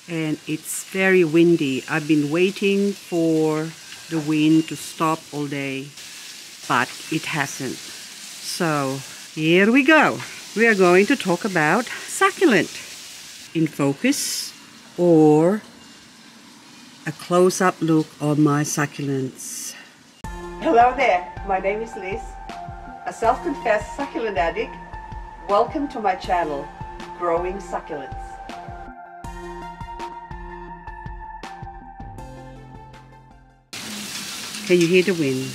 and it's very windy. I've been waiting for the wind to stop all day, but it hasn't. So here we go. We are going to talk about succulent in focus, or a close-up look on my succulents. Hello there, my name is Liz, a self-confessed succulent addict. Welcome to my channel, Growing Succulents. Can you hear the wind?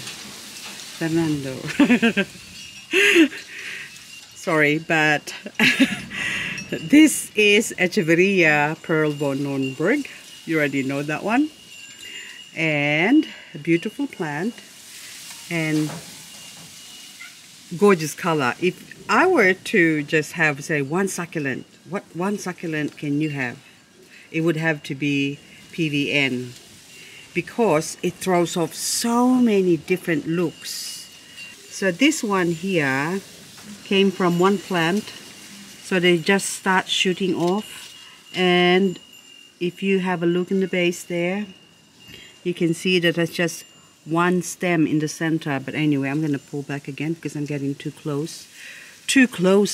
Fernando. Sorry, but this is Echeveria Pearl von Nürnberg. You already know that one. And a beautiful plant and gorgeous color. If I were to just have, say, one succulent, what one succulent can you have? It would have to be PVN, because it throws off so many different looks. So this one here came from one plant, so they just start shooting off, and if you have a look in the base there, you can see that there's just one stem in the center. But anyway, I'm going to pull back again because I'm getting too close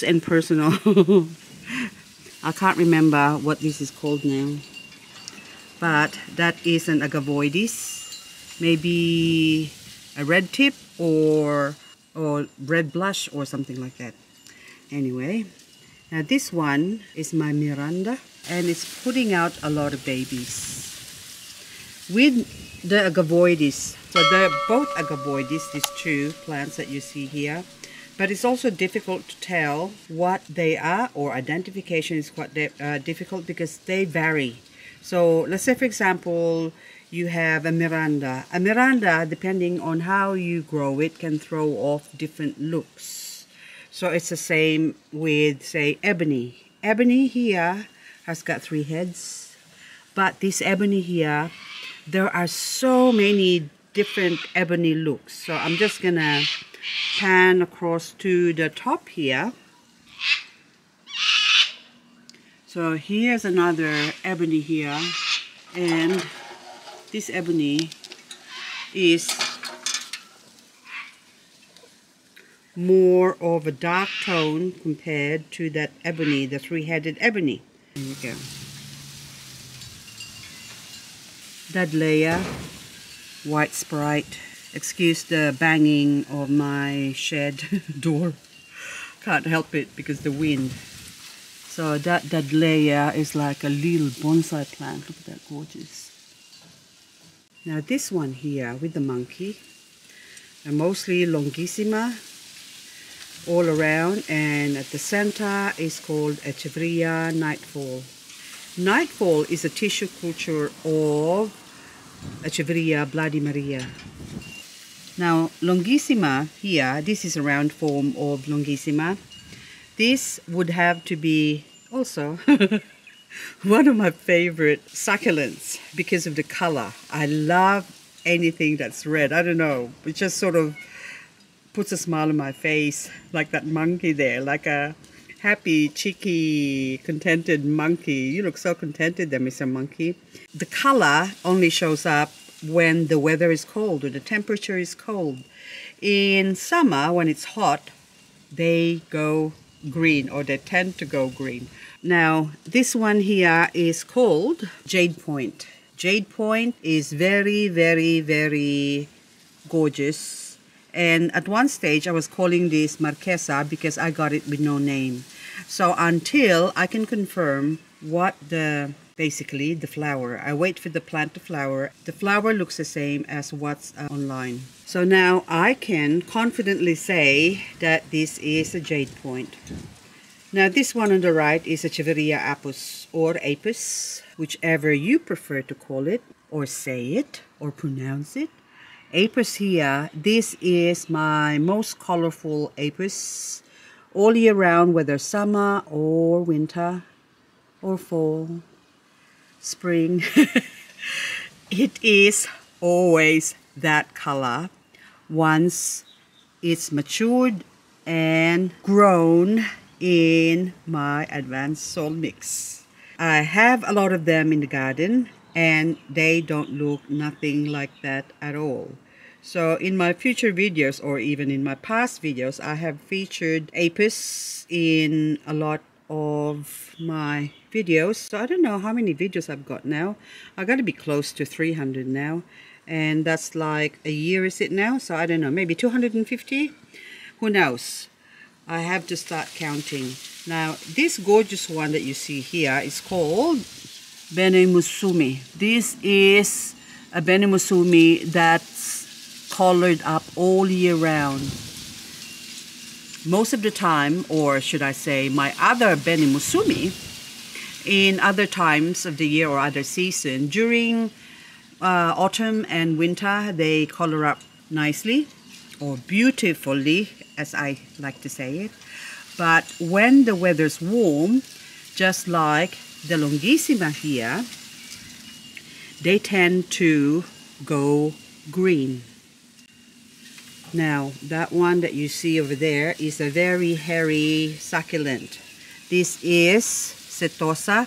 and personal. I can't remember what this is called now, but that is an agavoides, maybe a red tip or red blush or something like that. Anyway, now this one is my Miranda, and it's putting out a lot of babies. With the agavoides, so they're both agavoides, these two plants that you see here, but it's also difficult to tell what they are, or identification is quite difficult because they vary. So let's say, for example, you have a Miranda. A Miranda, depending on how you grow it, can throw off different looks. So it's the same with, say, ebony. Ebony here has got 3 heads, but this ebony here, there are so many different ebony looks. So I'm just gonna pan across to the top here. So here's another ebony here, and this ebony is more of a dark tone compared to that ebony, the 3-headed ebony. Here we go. That Leia white sprite. Excuse the banging of my shed door. Can't help it because the wind. So that Leia is like a little bonsai plant. Look at that, gorgeous. Now this one here with the monkey, mostly longissima all around, and at the center is called Echeveria Nightfall. Nightfall is a tissue culture of Echeveria Bloody Maria. Now longissima here, this is a round form of longissima. This would have to be also one of my favorite succulents because of the color. I love anything that's red. I don't know, it just sort of puts a smile on my face, like that monkey there, like a happy, cheeky, contented monkey. You look so contented there, Mr. Monkey. The color only shows up when the weather is cold or the temperature is cold. In summer, when it's hot, they go green, or they tend to go green. Now, this one here is called Jade Point. Jade Point is very, very, very gorgeous. And at one stage, I was calling this Marquesa because I got it with no name. So until I can confirm what basically the flower, I wait for the plant to flower. The flower looks the same as what's online. So now I can confidently say that this is a Jade Point. Now this one on the right is a Chaveria Apus, or Apus, whichever you prefer to call it, or say it, or pronounce it. Apus here, this is my most colorful Apus, all year round, whether summer or winter or fall, spring. It is always that color once it's matured and grown in my advanced soil mix. I have a lot of them in the garden, and they don't look nothing like that at all. So in my future videos, or even in my past videos, I have featured apis in a lot of my videos. So I don't know how many videos I've got now. I got to be close to 300 now, and that's like a year, is it now? So I don't know, maybe 250. Who knows? I have to start counting. Now this gorgeous one that you see here is called Bene Musumi. This is a Bene Musumi that's colored up all year round. Most of the time, or should I say, my other Bene Musumi, in other times of the year or other season, during autumn and winter, they color up nicely or beautifully, as I like to say it. But when the weather's warm, just like the Longissima here, they tend to go green. Now, that one that you see over there is a very hairy succulent. This is Cetosa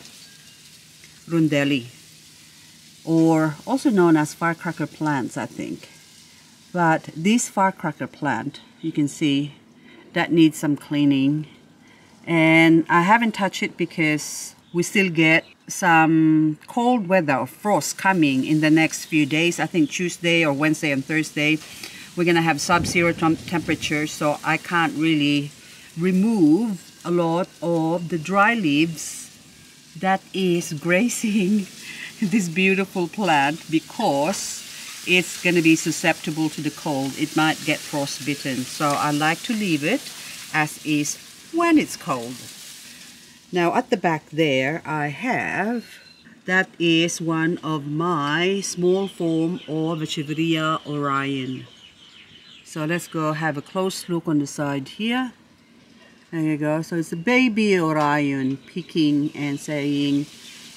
Rondelli, or also known as firecracker plants, I think. But this firecracker plant, you can see, that needs some cleaning. And I haven't touched it because we still get some cold weather or frost coming in the next few days. I think Tuesday or Wednesday and Thursday we're gonna have sub-zero temperatures, so I can't really remove a lot of the dry leaves that is grazing this beautiful plant because it's gonna be susceptible to the cold. It might get frostbitten, so I like to leave it as is when it's cold. Now at the back there I have, that is one of my small form of Chaveria Orion. So let's go have a close look on the side here. There you go. So it's a baby Orion peeking and saying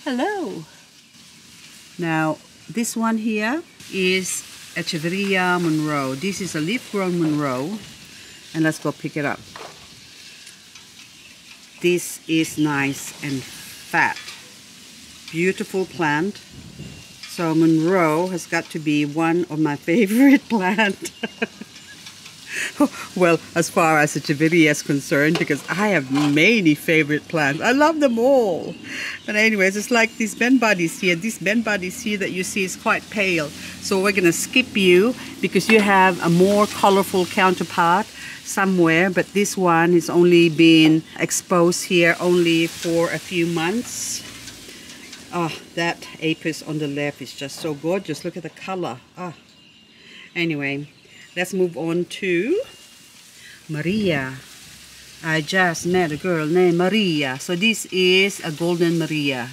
hello. Now this one here is Echeveria Monroe. This is a leaf-grown Monroe, and let's go pick it up. This is nice and fat. Beautiful plant. So Monroe has got to be one of my favorite plants. Well, as far as Echeveria is concerned, because I have many favorite plants. I love them all. But anyways, it's like these bend bodies here. This bend bodies here that you see is quite pale. So we're going to skip you because you have a more colorful counterpart somewhere. But this one has only been exposed here only for a few months. Oh, that apis on the left is just so gorgeous. Look at the color. Oh. Anyway, let's move on to Maria. I just met a girl named Maria. So this is a golden Maria.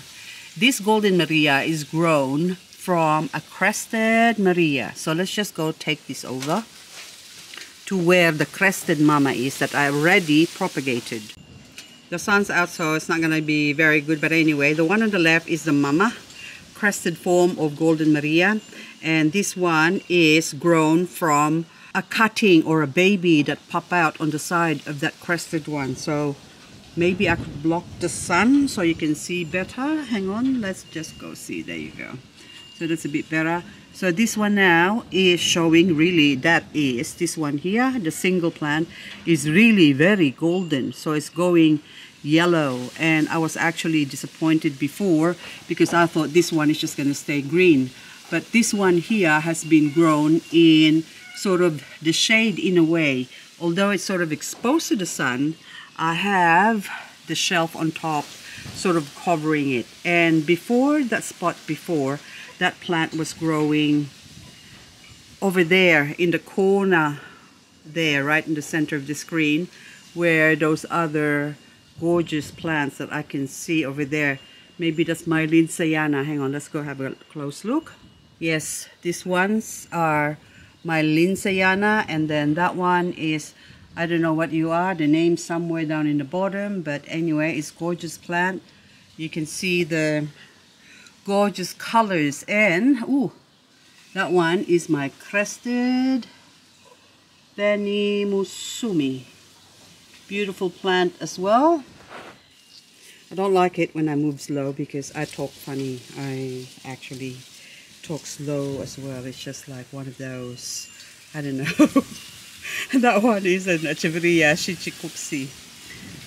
This golden Maria is grown from a crested Maria. So let's just go take this over to where the crested mama is that I already propagated. The sun's out, so it's not going to be very good. But anyway, the one on the left is the mama, crested form of golden Maria. And this one is grown from a cutting or a baby that pop out on the side of that crested one. So maybe I could block the sun so you can see better. Hang on, let's just go see. There you go. So that's a bit better. So this one now is showing really, that is this one here, the single plant is really very golden. So it's going yellow, and I was actually disappointed before because I thought this one is just going to stay green. But this one here has been grown in sort of the shade in a way. Although it's sort of exposed to the sun, I have the shelf on top sort of covering it. And before that spot before, that plant was growing over there in the corner there, right in the center of the screen, where those other gorgeous plants that I can see over there. Maybe that's my Lindsayana. Hang on, let's go have a close look. Yes, these ones are my Lindsayana, and then that one is, I don't know what you are, the name somewhere down in the bottom, but anyway, it's gorgeous plant. You can see the gorgeous colors, and ooh, that one is my Crested Bene Musumi. Beautiful plant as well. I don't like it when I move slow because I talk funny. I actually talk slow as well. It's just like one of those, I don't know. That one is an Echeveria Shichikuksi.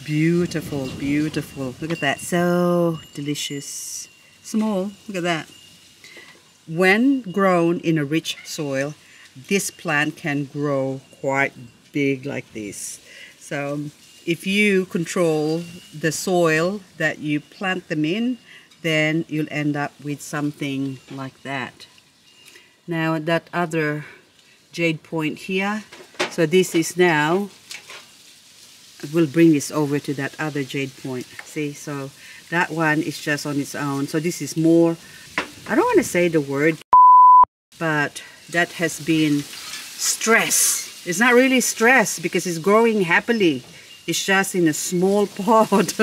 Beautiful, beautiful. Look at that. So delicious. Small. Look at that. When grown in a rich soil, this plant can grow quite big like this. So if you control the soil that you plant them in, then you'll end up with something like that. Now that other Jade Point here, so this is now, we'll bring this over to that other Jade Point. See, so that one is just on its own. So this is more, I don't want to say the word, but that has been stress. It's not really stress because it's growing happily. It's just in a small pot.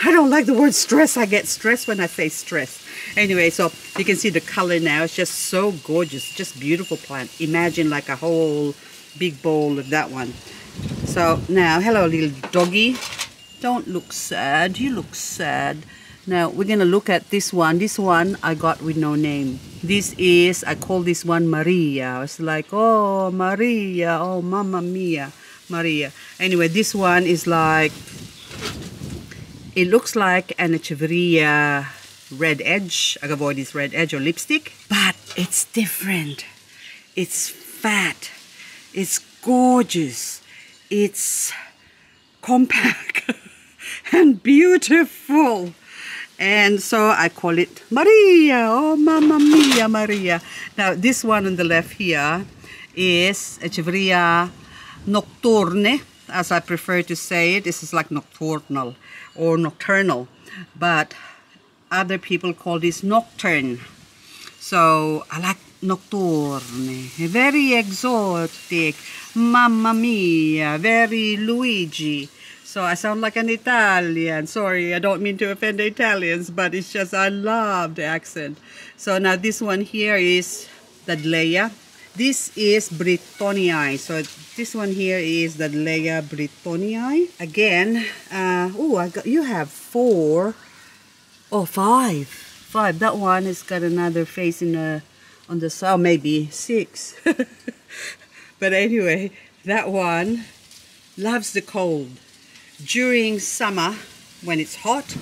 I don't like the word stress. I get stressed when I say stress. Anyway, so you can see the color now. It's just so gorgeous. Just beautiful plant. Imagine like a whole big bowl of that one. So now, hello little doggy. Don't look sad. You look sad. Now we're going to look at this one. This one I got with no name. This is, I call this one Maria. It's like, oh Maria, oh Mamma Mia, Maria. Anyway, this one is like, it looks like an Echeveria red edge. I avoid this red edge or lipstick. But it's different. It's fat. It's gorgeous. It's compact and beautiful. And so I call it Maria. Oh, Mamma Mia, Maria. Now, this one on the left here is Echeveria nocturne, as I prefer to say it. This is like nocturnal or nocturnal. But other people call this nocturne. So I like nocturne. Very exotic. Mamma Mia. Very Luigi. So I sound like an Italian. Sorry, I don't mean to offend the Italians, but it's just I love the accent. So now this one here is the Leia. This is Brittoni. So this one here is the Leia Brittoni. Again, you have 4. Oh, 5. 5. That one has got another face in on the side, maybe 6. But anyway, that one loves the cold. During summer, when it's hot,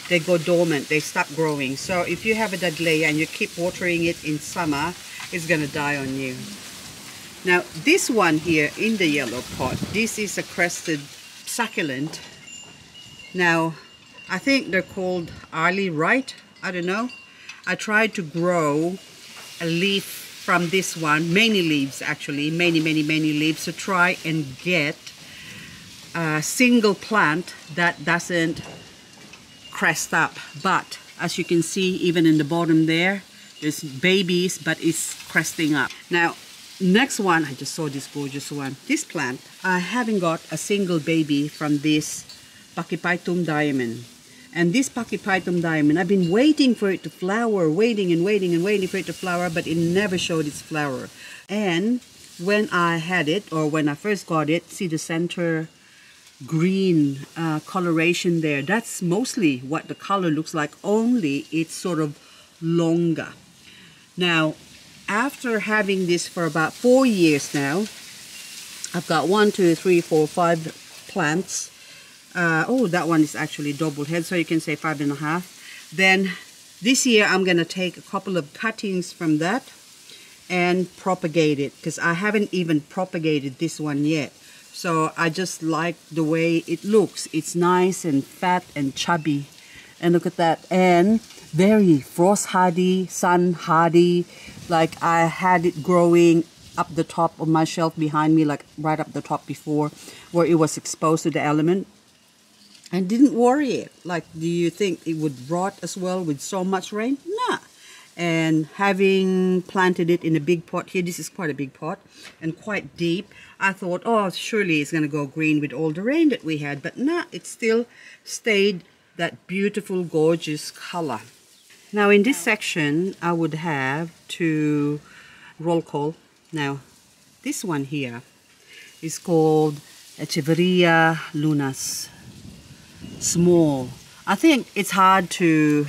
they go dormant, they stop growing. So if you have a Dadleia and you keep watering it in summer, it's gonna die on you. Now this one here in the yellow pot, this is a Crested Succulent. Now I think they're called early right, I don't know. I tried to grow a leaf from this one, many leaves actually, many leaves, to try and get a single plant that doesn't crest up. But as you can see, even in the bottom there, there's babies, but it's cresting up. Now next one, I just saw this gorgeous one. This plant, I haven't got a single baby from this Pachyphytum diamond. And this Pachyphytum diamond, I've been waiting for it to flower, waiting for it to flower, but it never showed its flower. And when I had it, or when I first got it, see the center green coloration there. That's mostly what the color looks like, only it's sort of longer. Now, after having this for about 4 years now, I've got 1, 2, 3, 4, 5 plants. Oh, that one is actually double head, so you can say 5.5. Then this year I'm gonna take a couple of cuttings from that and propagate it, because I haven't even propagated this one yet. So I just like the way it looks. It's nice and fat and chubby. And look at that. And very frost hardy, sun hardy. Like I had it growing up the top of my shelf behind me, like right up the top before, where it was exposed to the element. And didn't worry it. Like, do you think it would rot as well with so much rain? Nah. And having planted it in a big pot here, this is quite a big pot and quite deep, I thought, oh, surely it's going to go green with all the rain that we had. But nah, it still stayed that beautiful, gorgeous color. Now in this section, I would have to roll call. Now, this one here is called Echeveria lunas. Small. I think it's hard to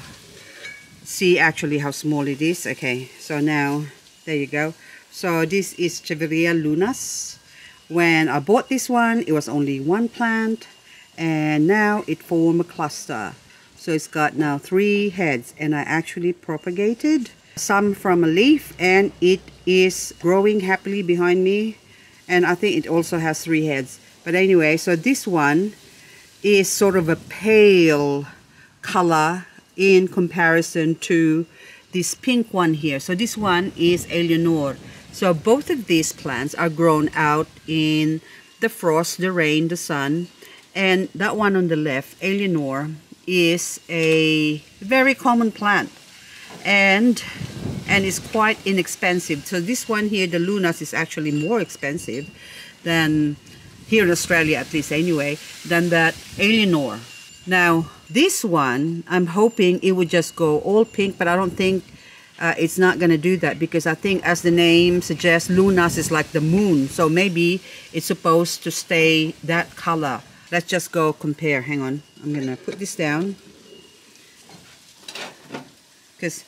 see actually how small it is. Okay, so now there you go. So this is Chaveria lunas. When I bought this one, it was only one plant, and now it formed a cluster. So it's got now 3 heads, and I actually propagated some from a leaf, and it is growing happily behind me, and I think it also has 3 heads. But anyway, so this one is sort of a pale color in comparison to this pink one here. So this one is Eleanor. So both of these plants are grown out in the frost, the rain, the sun. And that one on the left, Eleanor, is a very common plant. And it's quite inexpensive. So this one here, the lunas, is actually more expensive than, here in Australia at least anyway, than that Eleanor. Now, this one, I'm hoping it would just go all pink, but I don't think it's not going to do that, because I think, as the name suggests, lunas is like the moon. So maybe it's supposed to stay that color. Let's just go compare. Hang on. I'm going to put this down, because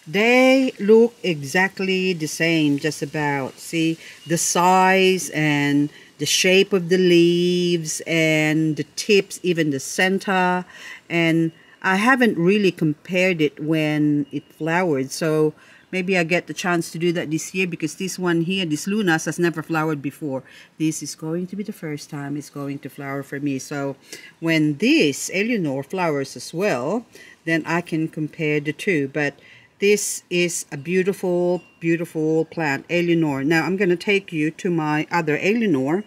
they look exactly the same, just about. See, the size and the shape of the leaves and the tips, even the center. And I haven't really compared it when it flowered, so maybe I get the chance to do that this year, because this one here, this lunas, has never flowered before. This is going to be the first time it's going to flower for me. So when this Eleanor flowers as well, then I can compare the two. But this is a beautiful, beautiful plant, Eleanor. Now I'm going to take you to my other Eleanor.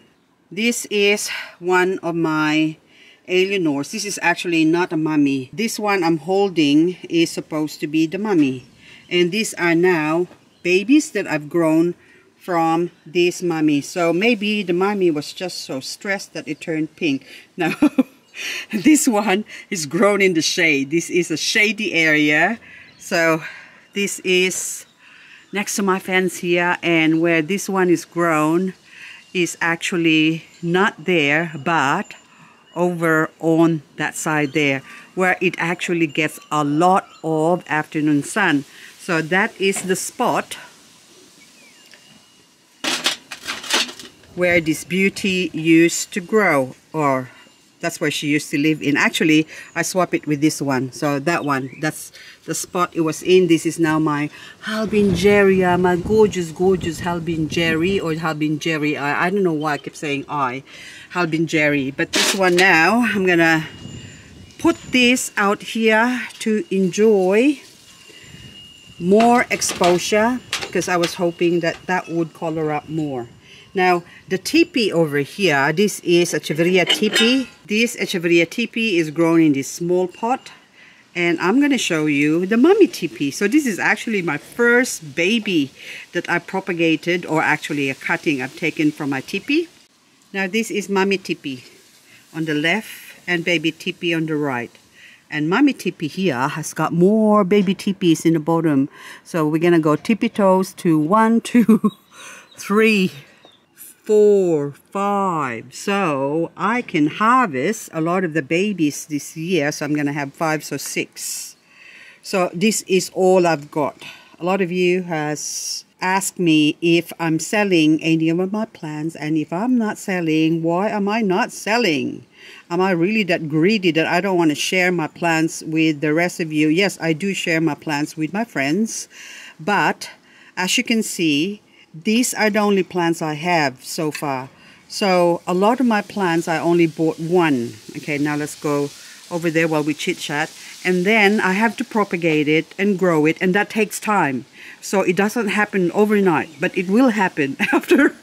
This is one of my Eleanors. This is actually not a mummy. This one I'm holding is supposed to be the mummy. And these are now babies that I've grown from this mummy. So maybe the mummy was just so stressed that it turned pink. Now, this one is grown in the shade. This is a shady area. So this is next to my fence here, and where this one is grown is actually not there, but over on that side there, where it actually gets a lot of afternoon sun. So that is the spot where this beauty used to grow, or that's where she used to live in. Actually, I swap it with this one. So that one, that's the spot it was in. This is now my Albingeria, my gorgeous, gorgeous Albingeri, or Albingeri. I don't know why I keep saying Albingeri. But this one now, I'm gonna put this out here to enjoy more exposure, because I was hoping that that would color up more. Now, the teepee over here, this is Echeveria teepee. This Echeveria teepee is grown in this small pot. And I'm going to show you the mummy teepee. So this is actually my first baby that I propagated, or actually a cutting I've taken from my teepee. Now this is mummy teepee on the left and baby teepee on the right. And mummy teepee here has got more baby teepees in the bottom. So we're going to go tippy toes to 1, 2, 3, 4, 5. So I can harvest a lot of the babies this year. So I'm going to have 5, so 6. So this is all I've got. A lot of you has asked me if I'm selling any of my plants, and if I'm not selling, why am I not selling? Am I really that greedy that I don't want to share my plants with the rest of you? Yes, I do share my plants with my friends, but as you can see, these are the only plants I have so far. So a lot of my plants, I only bought one. Okay, now let's go over there while we chit chat. And then I have to propagate it and grow it, and that takes time. So it doesn't happen overnight, but it will happen after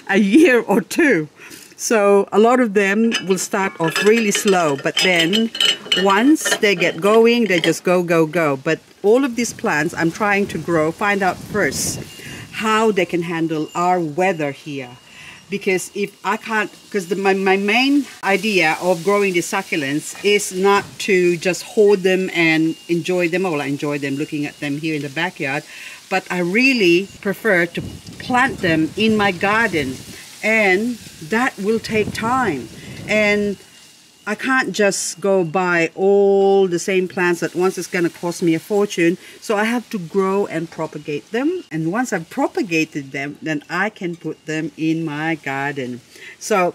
a year or two. So a lot of them will start off really slow, but then once they get going, they just go, go, go. But all of these plants I'm trying to grow, find out first how they can handle our weather here. Because if I can't, because my main idea of growing the succulents is not to just hold them and enjoy them. Well, I enjoy them, looking at them here in the backyard, but I really prefer to plant them in my garden, and that will take time. And I can't just go buy all the same plants at once. It's going to cost me a fortune. So I have to grow and propagate them. And once I've propagated them, then I can put them in my garden. So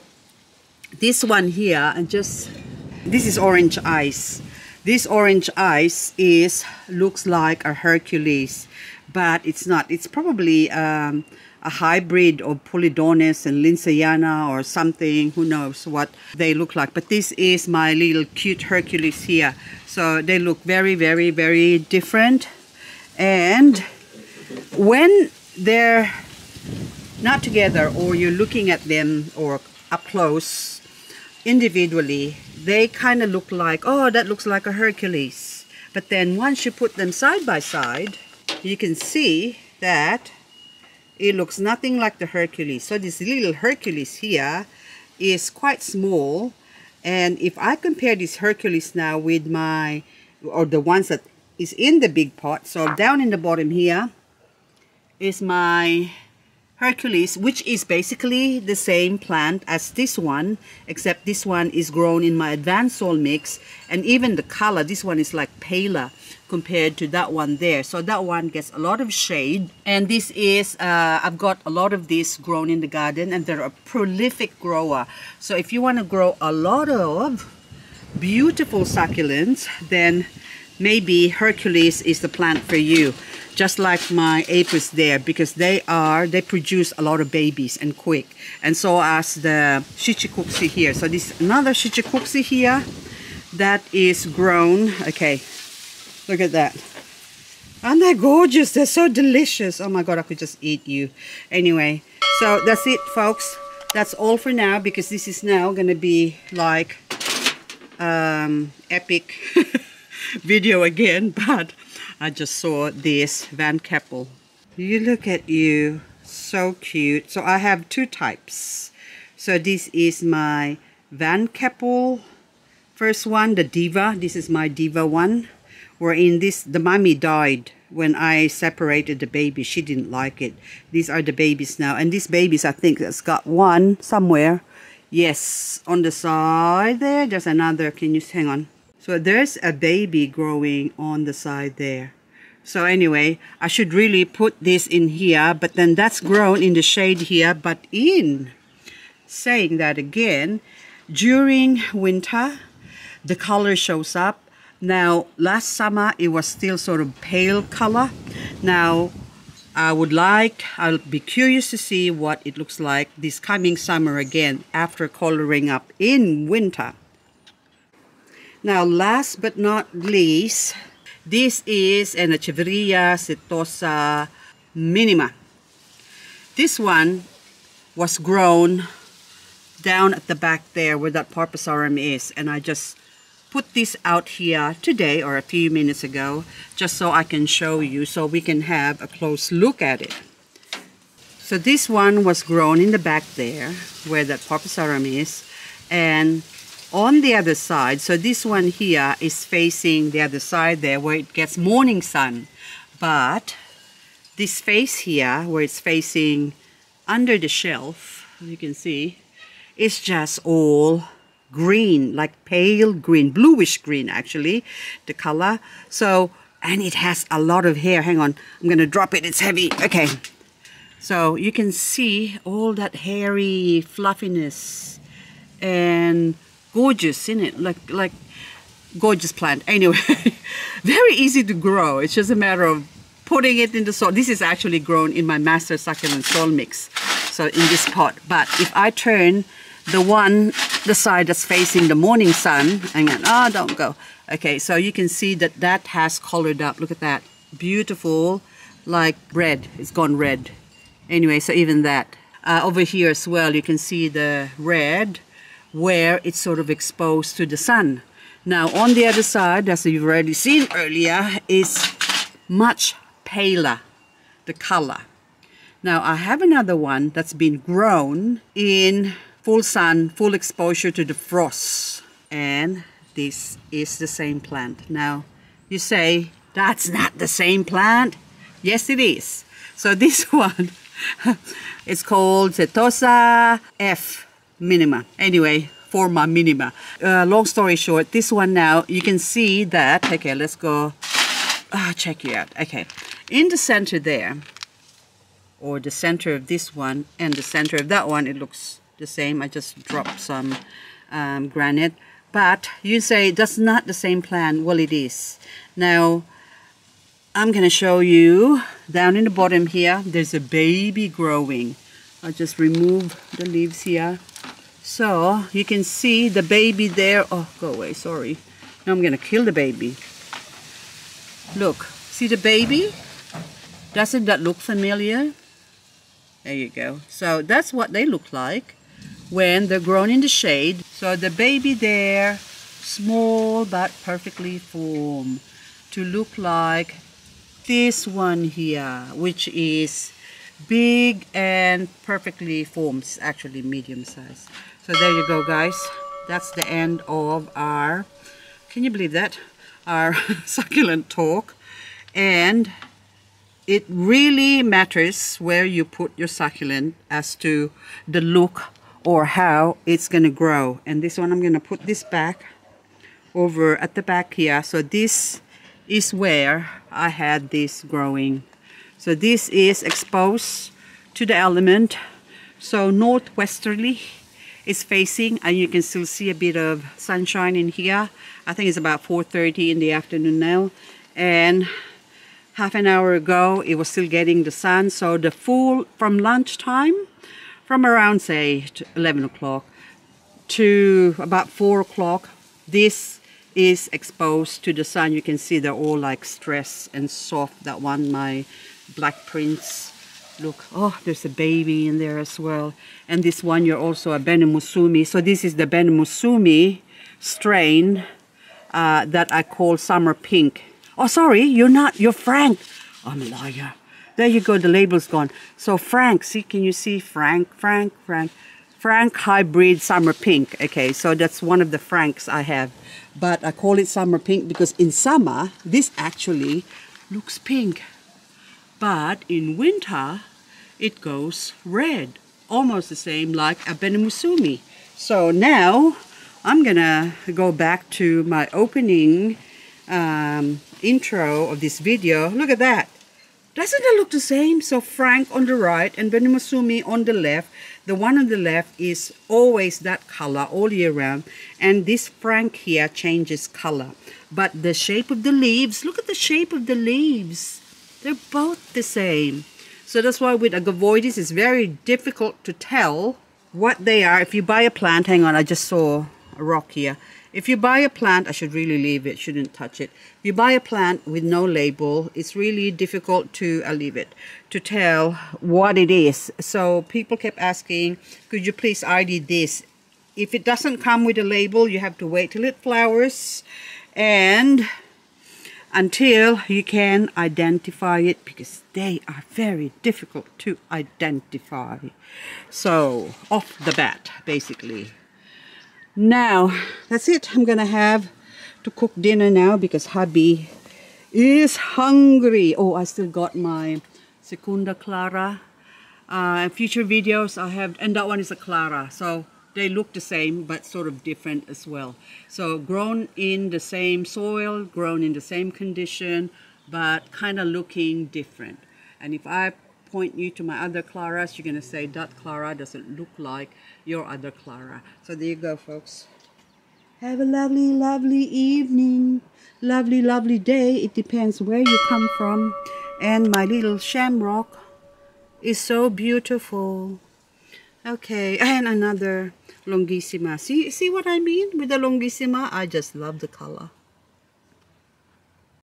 this one here, this is orange ice. This orange ice looks like a Hercules, but it's not. It's probably a hybrid of Polydonis and Lindsayana or something. Who knows what they look like. But this is my little cute Hercules here. So they look very, very, very different. And when they're not together, or you're looking at them or up close individually, they kind of look like, oh, that looks like a Hercules. But then once you put them side by side, you can see that it looks nothing like the Hercules. So this little Hercules here is quite small. And if I compare this Hercules now with the ones that is in the big pot. So down in the bottom here is my Hercules, which is basically the same plant as this one, except this one is grown in my advanced soil mix. And even the color, this one is like paler compared to that one there. So that one gets a lot of shade. And this is, I've got a lot of this grown in the garden, and they're a prolific grower. So if you want to grow a lot of beautiful succulents, then maybe Hercules is the plant for you. Just like my Apus there, because they produce a lot of babies and quick. And so as the Shichikuxi here. So this is another Shichikuxi here that is grown. Okay, look at that. Aren't they gorgeous? They're so delicious. Oh my God, I could just eat you. Anyway, so that's it, folks. That's all for now, because this is now going to be like epic video again, but I just saw this Van Keppel. You look at you, so cute. So I have two types. So this is my Van Keppel first one, the Diva. This is my Diva one. Wherein the mommy died when I separated the baby. She didn't like it. These are the babies now. And these babies, I think that's got one somewhere. Yes, on the side there, there's another. Can you hang on? So there's a baby growing on the side there. So anyway, I should really put this in here, but then that's grown in the shade here. But in saying that again, during winter, the color shows up. Now, last summer, it was still sort of pale color. Now, I'll be curious to see what it looks like this coming summer again after coloring up in winter. Now, last but not least, this is an Echeveria Cetosa Minima. This one was grown down at the back there where that Porposarum is, and I just put this out here today or a few minutes ago just so I can show you, so we can have a close look at it. So this one was grown in the back there where that Porposarum is, and on the other side, so this one here is facing the other side there where it gets morning sun. But this face here where it's facing under the shelf, you can see, it's just all green, like pale green, bluish green actually, the color. So, and it has a lot of hair. Hang on, I'm going to drop it, it's heavy. Okay, so you can see all that hairy fluffiness and gorgeous, isn't it? Like gorgeous plant. Anyway, very easy to grow. It's just a matter of putting it in the soil. This is actually grown in my master succulent soil mix, so in this pot. But if I turn the side that's facing the morning sun, hang on, don't go. Okay, so you can see that has colored up. Look at that, beautiful, like red. It's gone red. Anyway, so even that over here as well, you can see the red where it's sort of exposed to the sun. Now on the other side, as you've already seen earlier, is much paler, the color. Now I have another one that's been grown in full sun, full exposure to the frost, and this is the same plant. Now you say, that's not the same plant. Yes, it is. So this one, it's called Cetosa F Minima. Anyway, for my Minima. Long story short, this one now, you can see that, okay, let's go check you out. Okay, in the center there, or the center of this one and the center of that one, it looks the same. I just dropped some granite, but you say that's not the same plant. Well, it is. Now I'm gonna show you down in the bottom here, there's a baby growing. I'll just remove the leaves here so you can see the baby there. Oh, go away, sorry. Now I'm gonna kill the baby. Look, see the baby? Doesn't that look familiar? There you go. So that's what they look like when they're grown in the shade. So the baby there, small but perfectly formed, to look like this one here, which is big and perfectly formed. It's actually medium size. So there you go, guys. That's the end of our, can you believe that? Our succulent talk. And it really matters where you put your succulent as to the look or how it's going to grow. And this one, I'm going to put this back over at the back here. So this is where I had this growing. So this is exposed to the element. So northwesterly it's facing, and you can still see a bit of sunshine in here. I think it's about 4:30 in the afternoon now. And half an hour ago, it was still getting the sun. So the full, from lunchtime, from around, say, 11 o'clock to about 4 o'clock, this is exposed to the sun. You can see they're all like stressed and soft. That one, my black prince. Look, oh, there's a baby in there as well. And this one, you're also a Benemusumi. So this is the Benemusumi strain that I call Summer Pink. Oh, sorry, you're not. You're Frank. I'm a liar. There you go. The label's gone. So Frank, see, can you see Frank hybrid Summer Pink. Okay, so that's one of the Franks I have. But I call it Summer Pink because in summer, this actually looks pink. But in winter, it goes red. Almost the same like a Benemusumi. So now, I'm gonna go back to my opening intro of this video. Look at that. Doesn't it look the same? So Frank on the right and Benemusumi on the left. The one on the left is always that color all year round. And this Frank here changes color. But the shape of the leaves, look at the shape of the leaves. They're both the same. So that's why with Agavoides, it's very difficult to tell what they are. If you buy a plant, hang on, I just saw a rock here. If you buy a plant, I should really leave it, shouldn't touch it. If you buy a plant with no label, it's really difficult to, I'll leave it, to tell what it is. So people kept asking, could you please ID this? If it doesn't come with a label, you have to wait till it flowers and until you can identify it, because they are very difficult to identify. So off the bat, basically. Now, that's it. I'm gonna have to cook dinner now because hubby is hungry. Oh, I still got my Secunda Clara. Future videos I have, and that one is a Clara. So they look the same, but sort of different as well. So grown in the same soil, grown in the same condition, but kind of looking different. And if I point you to my other Claras, you're gonna say that Clara doesn't look like your other Clara. So there you go, folks. Have a lovely, lovely evening. Lovely, lovely day. It depends where you come from. And my little shamrock is so beautiful. Okay, and another Longissima. See what I mean with the Longissima? I just love the color.